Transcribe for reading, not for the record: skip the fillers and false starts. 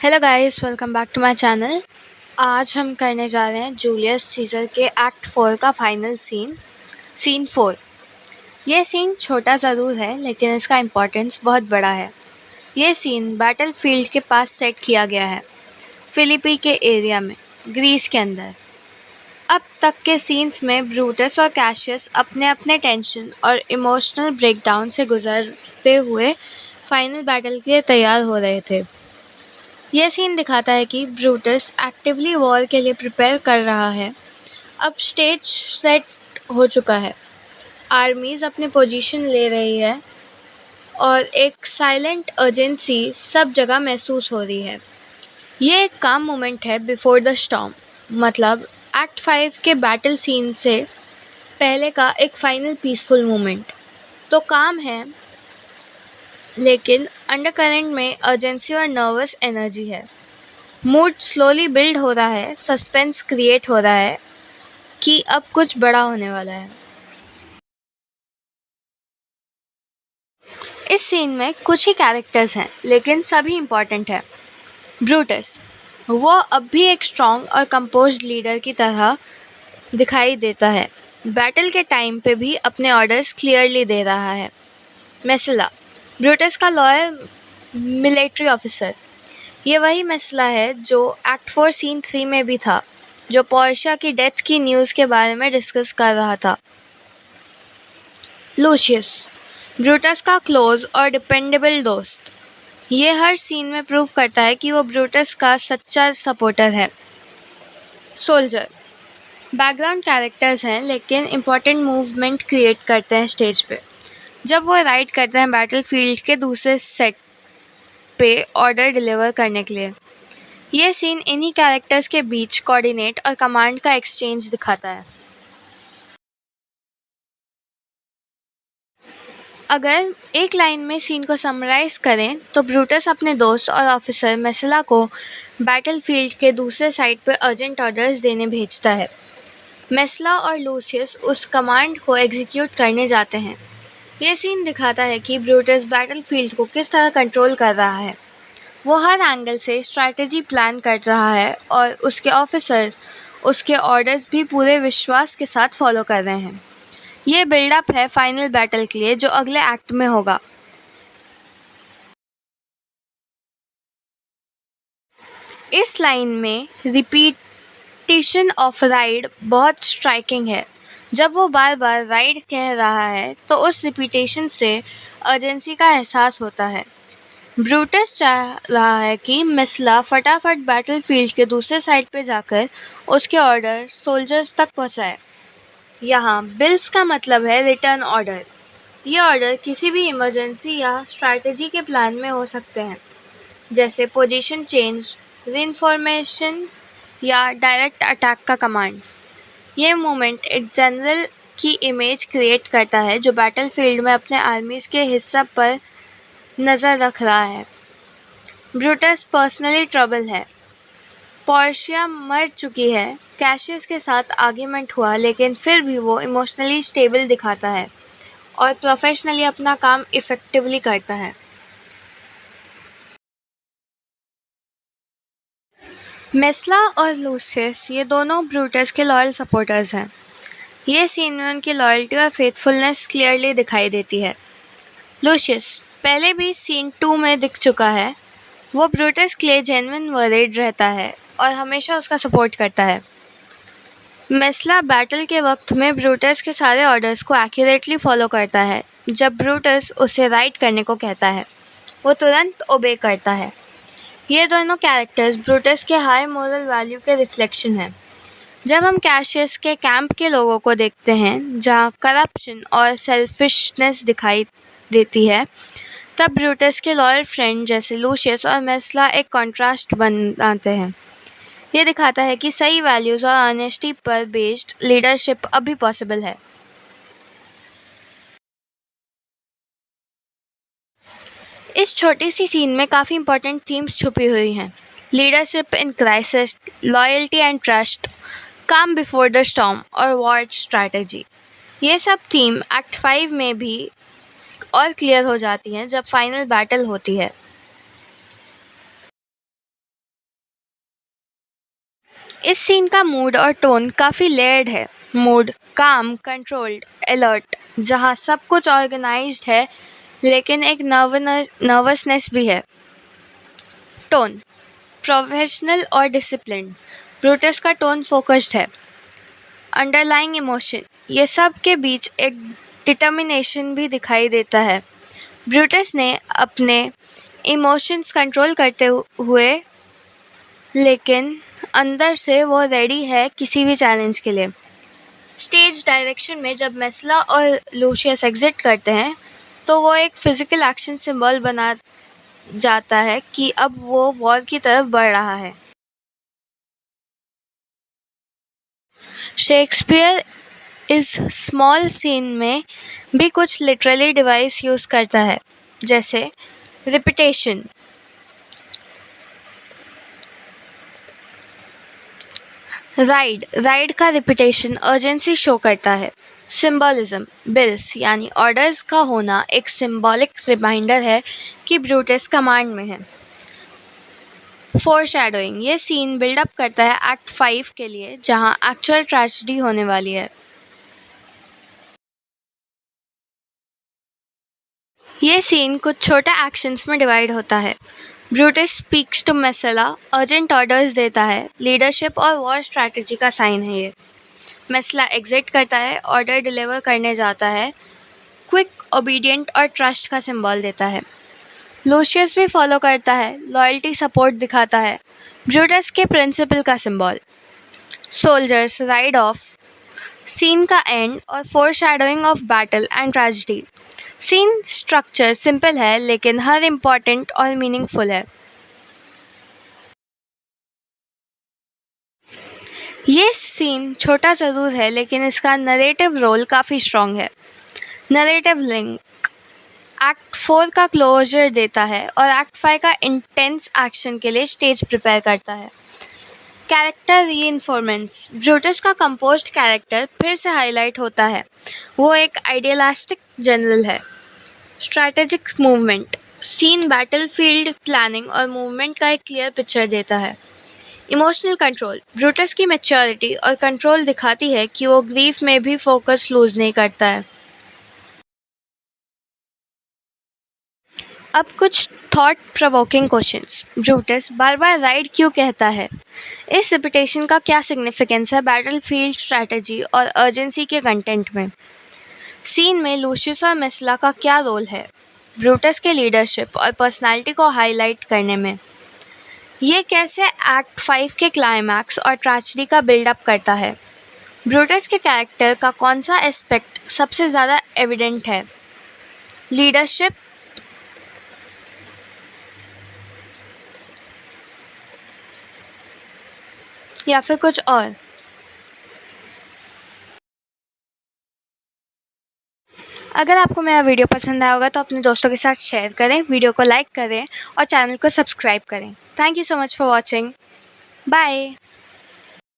Hello guys, welcome back to my channel. आज हम करने जा रहे हैं जूलियस सीजर के एक्ट 4 का फाइनल सीन 4। ये सीन छोटा ज़रूर है लेकिन इसका इम्पोर्टेंस बहुत बड़ा है। ये सीन बैटल फील्ड के पास सेट किया गया है, फिलिपी के एरिया में, ग्रीस के अंदर। अब तक के सीन्स में ब्रूटस और कैशियस अपने अपने टेंशन और इमोशनल ब्रेकडाउन से गुजरते हुए फाइनल बैटल के लिए तैयार हो रहे थे। यह सीन दिखाता है कि ब्रूटस एक्टिवली वॉर के लिए प्रिपेयर कर रहा है। अब स्टेज सेट हो चुका है, आर्मीज अपनी पोजीशन ले रही है और एक साइलेंट अर्जेंसी सब जगह महसूस हो रही है। ये एक काम मोमेंट है बिफोर द स्टॉर्म, मतलब एक्ट 5 के बैटल सीन से पहले का एक फाइनल पीसफुल मोमेंट। तो काम है लेकिन अंडरकरेंट में अर्जेंसी और नर्वस एनर्जी है। मूड स्लोली बिल्ड हो रहा है, सस्पेंस क्रिएट हो रहा है कि अब कुछ बड़ा होने वाला है। इस सीन में कुछ ही कैरेक्टर्स हैं लेकिन सभी इम्पॉर्टेंट है। ब्रूटस, वो अब भी एक स्ट्रॉन्ग और कंपोज्ड लीडर की तरह दिखाई देता है। बैटल के टाइम पे भी अपने ऑर्डर्स क्लियरली दे रहा है। मेसिला, ब्रूटस का लॉयल मिलिट्री ऑफिसर। ये वही मसला है जो एक्ट 4 सीन 3 में भी था, जो पोर्शिया की डेथ की न्यूज़ के बारे में डिस्कस कर रहा था। लूशियस, ब्रूटस का क्लोज और डिपेंडेबल दोस्त। ये हर सीन में प्रूव करता है कि वो ब्रूटस का सच्चा सपोर्टर है। सोल्जर, बैकग्राउंड कैरेक्टर्स हैं लेकिन इम्पोर्टेंट मूवमेंट क्रिएट करते हैं स्टेज पे। जब वो राइड करते हैं बैटल फील्ड के दूसरे सेट पे ऑर्डर डिलीवर करने के लिए। ये सीन इन्हीं कैरेक्टर्स के बीच कोऑर्डिनेट और कमांड का एक्सचेंज दिखाता है। अगर एक लाइन में सीन को समराइज करें तो ब्रूटस अपने दोस्त और ऑफिसर मेसिला को बैटल फील्ड के दूसरे साइड पर अर्जेंट ऑर्डर्स देने भेजता है। मेसिला और लूसियस उस कमांड को एग्जीक्यूट करने जाते हैं। ये सीन दिखाता है कि ब्रूटस बैटल फील्ड को किस तरह कंट्रोल कर रहा है। वो हर एंगल से स्ट्रैटेजी प्लान कर रहा है और उसके ऑफिसर्स उसके ऑर्डर्स भी पूरे विश्वास के साथ फॉलो कर रहे हैं। ये बिल्डअप है फाइनल बैटल के लिए जो अगले एक्ट में होगा। इस लाइन में रिपीटिशन ऑफ राइड बहुत स्ट्राइकिंग है। जब वो बार बार राइड कह रहा है तो उस रिपीटेशन से अर्जेंसी का एहसास होता है। ब्रूटस चाह रहा है कि मेसिला फटाफट बैटल फील्ड के दूसरे साइड पे जाकर उसके ऑर्डर सोल्जर्स तक पहुंचाए। यहाँ बिल्स का मतलब है रिटर्न ऑर्डर। ये ऑर्डर किसी भी इमरजेंसी या स्ट्रैटेजी के प्लान में हो सकते हैं, जैसे पोजीशन चेंज, रीइंफॉर्मेशन या डायरेक्ट अटैक का कमांड। ये मूवमेंट एक जनरल की इमेज क्रिएट करता है जो बैटल फील्ड में अपने आर्मीज के हिस्सा पर नज़र रख रहा है। ब्रूटस पर्सनली ट्रबल है। पोर्शिया मर चुकी है, कैशियस के साथ आर्ग्यूमेंट हुआ लेकिन फिर भी वो इमोशनली स्टेबल दिखाता है और प्रोफेशनली अपना काम इफ़ेक्टिवली करता है। मेसिला और लूसियस ये दोनों ब्रूटस के लॉयल सपोर्टर्स हैं। ये सीन में उनकी लॉयल्टी और फेथफुलनेस क्लियरली दिखाई देती है। लूसियस पहले भी सीन 2 में दिख चुका है। वो ब्रूटस के लिए जेन्युइन वरीड रहता है और हमेशा उसका सपोर्ट करता है। मेसिला बैटल के वक्त में ब्रूटस के सारे ऑर्डर्स को एक्यूरेटली फॉलो करता है। जब ब्रूटस उसे राइड करने को कहता है वो तुरंत ओबे करता है। ये दोनों कैरेक्टर्स ब्रूटस के हाई मोरल वैल्यू के रिफ्लेक्शन हैं। जब हम कैशियस के कैंप के लोगों को देखते हैं जहाँ करप्शन और सेल्फिशनेस दिखाई देती है, तब ब्रूटस के लॉयल फ्रेंड जैसे लूशियस और मेसिला एक कॉन्ट्रास्ट बनाते हैं। ये दिखाता है कि सही वैल्यूज़ और ऑनेस्टी पर बेस्ड लीडरशिप अभी पॉसिबल है। इस छोटी सी सीन में काफ़ी इंपॉर्टेंट थीम्स छुपी हुई हैं। Leadership in crisis, loyalty and trust, काम बिफोर द स्टॉर्म और वॉर स्ट्रैटेजी। ये सब थीम एक्ट 5 में भी और क्लियर हो जाती हैं जब फाइनल बैटल होती है। इस सीन का मूड और टोन काफ़ी लेयर्ड है। मूड काम, कंट्रोल्ड, अलर्ट, जहाँ सब कुछ ऑर्गेनाइज्ड है लेकिन एक नर्वसनेस भी है। टोन प्रोफेशनल और डिसिप्लिन्ड। ब्रूटस का टोन फोकस्ड है। अंडरलाइंग इमोशन, ये सब के बीच एक डिटर्मिनेशन भी दिखाई देता है। ब्रूटस ने अपने इमोशंस कंट्रोल करते हुए, लेकिन अंदर से वो रेडी है किसी भी चैलेंज के लिए। स्टेज डायरेक्शन में जब मेसला और लूशियस एग्जिट करते हैं तो वो एक फिजिकल एक्शन सिंबल बना जाता है कि अब वो वॉर की तरफ बढ़ रहा है। शेक्सपियर इस स्मॉल सीन में भी कुछ लिटरली डिवाइस यूज़ करता है, जैसे रिपीटेशन। राइड का रिपीटेशन अर्जेंसी शो करता है। सिंबलिज्म, बिल्स यानी ऑर्डर्स का होना एक सिंबॉलिक रिमाइंडर है कि ब्रूटस कमांड में है। फोरशैडोइंग, ये सीन बिल्डअप करता है एक्ट 5 के लिए, जहां एक्चुअल ट्रेजेडी होने वाली है। ये सीन कुछ छोटे एक्शंस में डिवाइड होता है। Brutus speaks to Messala, urgent orders देता है। लीडरशिप और वॉर स्ट्रैटेजी का साइन है ये। मेसला एग्जिट करता है, ऑर्डर डिलीवर करने जाता है। क्विक, ओबीडियंट और ट्रस्ट का सिंबल देता है। लूशियस भी फॉलो करता है, लॉयल्टी सपोर्ट दिखाता है। ब्रूटस के प्रिंसिपल का symbol. Soldiers ride off, scene का एंड और foreshadowing of battle and tragedy. Scene structure simple है लेकिन हर इम्पॉर्टेंट और मीनिंगफुल है। ये सीन छोटा ज़रूर है लेकिन इसका नरेटिव रोल काफ़ी स्ट्रॉन्ग है। नरेटिव लिंक एक्ट 4 का क्लोजर देता है और एक्ट 5 का इंटेंस एक्शन के लिए स्टेज प्रिपेयर करता है। कैरेक्टर रीइंफोर्समेंट्स, ब्रूटस का कंपोज्ड कैरेक्टर फिर से हाईलाइट होता है। वो एक आइडियलिस्टिक जनरल है। Strategic movement, scene battlefield planning और मूवमेंट का एक क्लियर पिक्चर देता है। इमोशनल कंट्रोल, ब्रूटस की मैच्योरिटी और कंट्रोल दिखाती है कि वो ग्रीफ में भी फोकस लूज नहीं करता है। अब कुछ थॉट प्रोवोकिंग क्वेश्चंस। ब्रूटस बार बार राइड क्यों कहता है? इस रिपीटेशन का क्या सिग्निफिकेंस है बैटलफील्ड स्ट्रैटेजी और अर्जेंसी के कंटेंट में? सीन में लूशियस और मेसला का क्या रोल है ब्रूटस के लीडरशिप और पर्सनालिटी को हाईलाइट करने में? ये कैसे एक्ट 5 के क्लाइमैक्स और ट्रेजेडी का बिल्डअप करता है? ब्रूटस के कैरेक्टर का कौन सा एस्पेक्ट सबसे ज़्यादा एविडेंट है? लीडरशिप या फिर कुछ और? अगर आपको मेरा वीडियो पसंद आया होगा तो अपने दोस्तों के साथ शेयर करें, वीडियो को लाइक करें और चैनल को सब्सक्राइब करें। Thank you so much for watching. Bye.